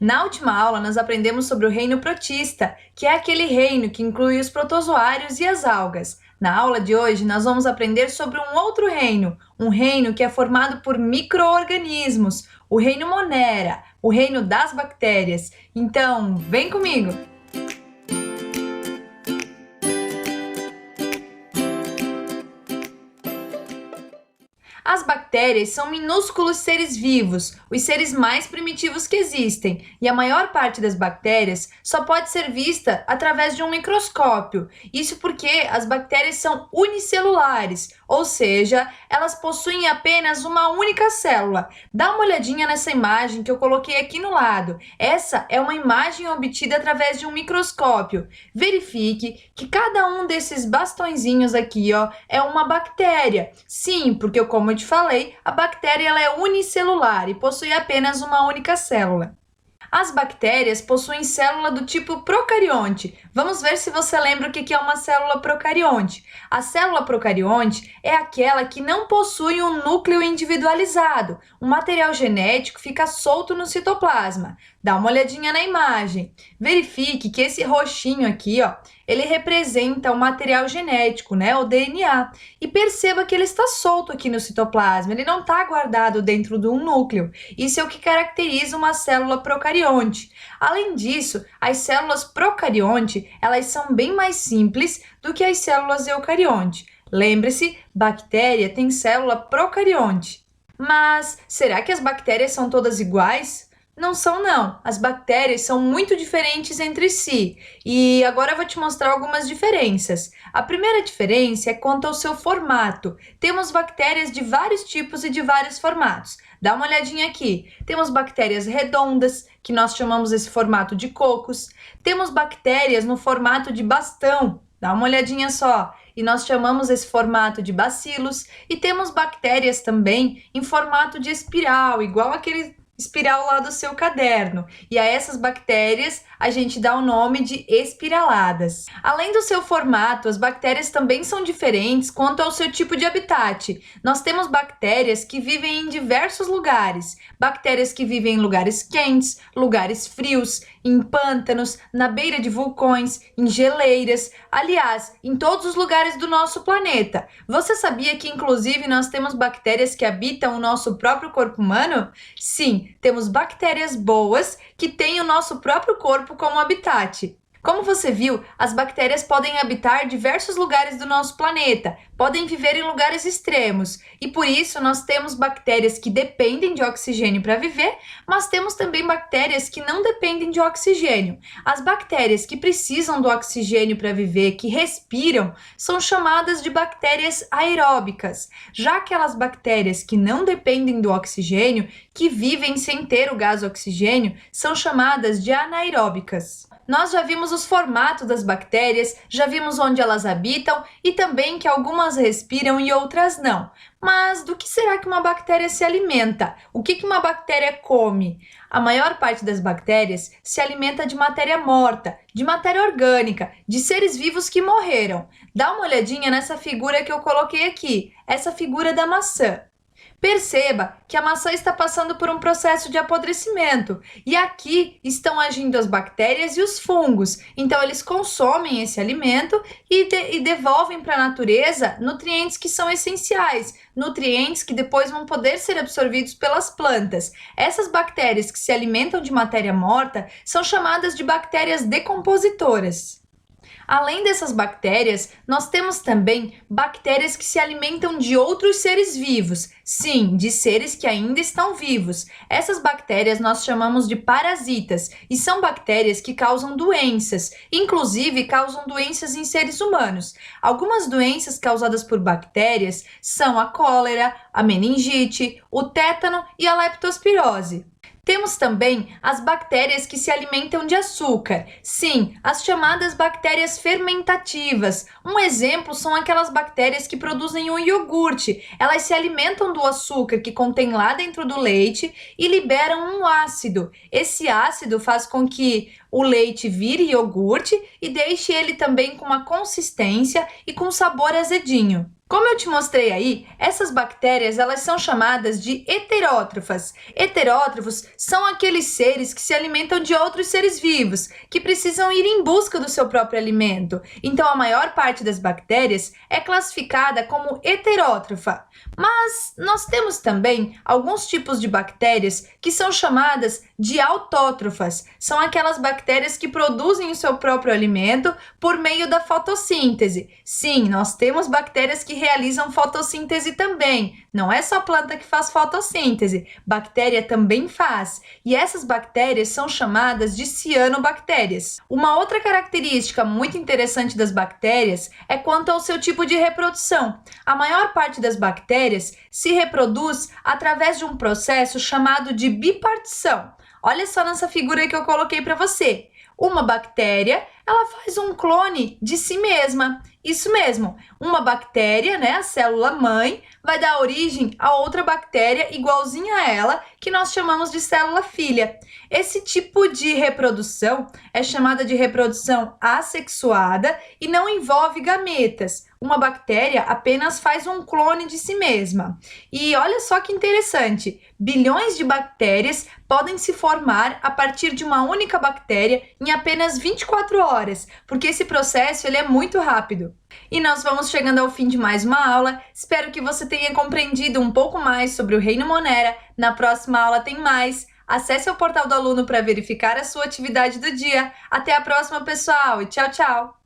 Na última aula, nós aprendemos sobre o reino protista, que é aquele reino que inclui os protozoários e as algas. Na aula de hoje, nós vamos aprender sobre um outro reino, um reino que é formado por micro-organismos, o reino Monera, o reino das bactérias. Então, vem comigo! As bactérias são minúsculos seres vivos, os seres mais primitivos que existem, e a maior parte das bactérias só pode ser vista através de um microscópio. Isso porque as bactérias são unicelulares, ou seja, elas possuem apenas uma única célula. Dá uma olhadinha nessa imagem que eu coloquei aqui no lado. Essa é uma imagem obtida através de um microscópio. Verifique que cada um desses bastõezinhos aqui, é uma bactéria. Sim, porque como eu te falei, a bactéria ela é unicelular e possui apenas uma única célula. As bactérias possuem célula do tipo procarionte. Vamos ver se você lembra o que é uma célula procarionte. A célula procarionte é aquela que não possui um núcleo individualizado. O material genético fica solto no citoplasma. Dá uma olhadinha na imagem. Verifique que esse roxinho aqui, ele representa o material genético, o DNA. E perceba que ele está solto aqui no citoplasma, ele não está guardado dentro de um núcleo. Isso é o que caracteriza uma célula procarionte. Além disso, as células procarionte, elas são bem mais simples do que as células eucarionte. Lembre-se, bactéria tem célula procarionte. Mas será que as bactérias são todas iguais? Não são, não. As bactérias são muito diferentes entre si. E agora eu vou te mostrar algumas diferenças. A primeira diferença é quanto ao seu formato. Temos bactérias de vários tipos e de vários formatos. Dá uma olhadinha aqui. Temos bactérias redondas, que nós chamamos esse formato de cocos. Temos bactérias no formato de bastão. Dá uma olhadinha só. E nós chamamos esse formato de bacilos. E temos bactérias também em formato de espiral, igual aquele espiral lá do seu caderno. E a essas bactérias a gente dá o nome de espiraladas. Além do seu formato, as bactérias também são diferentes quanto ao seu tipo de habitat. Nós temos bactérias que vivem em diversos lugares. Bactérias que vivem em lugares quentes, lugares frios, em pântanos, na beira de vulcões, em geleiras, aliás, em todos os lugares do nosso planeta. Você sabia que inclusive nós temos bactérias que habitam o nosso próprio corpo humano? Sim, temos bactérias boas que têm o nosso próprio corpo como habitat. Como você viu, as bactérias podem habitar diversos lugares do nosso planeta, podem viver em lugares extremos, e por isso nós temos bactérias que dependem de oxigênio para viver, mas temos também bactérias que não dependem de oxigênio. As bactérias que precisam do oxigênio para viver, que respiram, são chamadas de bactérias aeróbicas. Já aquelas bactérias que não dependem do oxigênio, que vivem sem ter o gás oxigênio, são chamadas de anaeróbicas. Nós já vimos os formatos das bactérias, já vimos onde elas habitam e também que algumas respiram e outras não. Mas do que será que uma bactéria se alimenta? O que uma bactéria come? A maior parte das bactérias se alimenta de matéria morta, de matéria orgânica, de seres vivos que morreram. Dá uma olhadinha nessa figura que eu coloquei aqui, essa figura da maçã. Perceba que a maçã está passando por um processo de apodrecimento e aqui estão agindo as bactérias e os fungos. Então, eles consomem esse alimento e devolvem para a natureza nutrientes que são essenciais, nutrientes que depois vão poder ser absorvidos pelas plantas. Essas bactérias que se alimentam de matéria morta são chamadas de bactérias decompositoras. Além dessas bactérias, nós temos também bactérias que se alimentam de outros seres vivos. Sim, de seres que ainda estão vivos. Essas bactérias nós chamamos de parasitas e são bactérias que causam doenças, inclusive causam doenças em seres humanos. Algumas doenças causadas por bactérias são a cólera, a meningite, o tétano e a leptospirose. Temos também as bactérias que se alimentam de açúcar. Sim, as chamadas bactérias fermentativas. Um exemplo são aquelas bactérias que produzem o iogurte. Elas se alimentam do açúcar que contém lá dentro do leite e liberam um ácido. Esse ácido faz com que o leite vire iogurte e deixe ele também com uma consistência e com sabor azedinho. Como eu te mostrei aí, essas bactérias elas são chamadas de heterótrofas. Heterótrofos são aqueles seres que se alimentam de outros seres vivos, que precisam ir em busca do seu próprio alimento. Então, a maior parte das bactérias é classificada como heterótrofa. Mas nós temos também alguns tipos de bactérias que são chamadas de autótrofas. São aquelas bactérias que produzem o seu próprio alimento por meio da fotossíntese. Sim, nós temos bactérias que realizam fotossíntese também. Não é só planta que faz fotossíntese, bactéria também faz. E essas bactérias são chamadas de cianobactérias. Uma outra característica muito interessante das bactérias é quanto ao seu tipo de reprodução. A maior parte das bactérias se reproduz através de um processo chamado de bipartição. Olha só nessa figura que eu coloquei para você. Uma bactéria, ela faz um clone de si mesma. Isso mesmo, uma bactéria, né, a célula mãe, vai dar origem a outra bactéria igualzinha a ela, que nós chamamos de célula filha. Esse tipo de reprodução é chamada de reprodução assexuada e não envolve gametas. Uma bactéria apenas faz um clone de si mesma. E olha só que interessante, bilhões de bactérias podem se formar a partir de uma única bactéria em apenas 24 horas, porque esse processo ele é muito rápido. E nós vamos chegando ao fim de mais uma aula. Espero que você tenha compreendido um pouco mais sobre o reino Monera. Na próxima aula tem mais. Acesse o portal do aluno para verificar a sua atividade do dia. Até a próxima, pessoal, e tchau, tchau!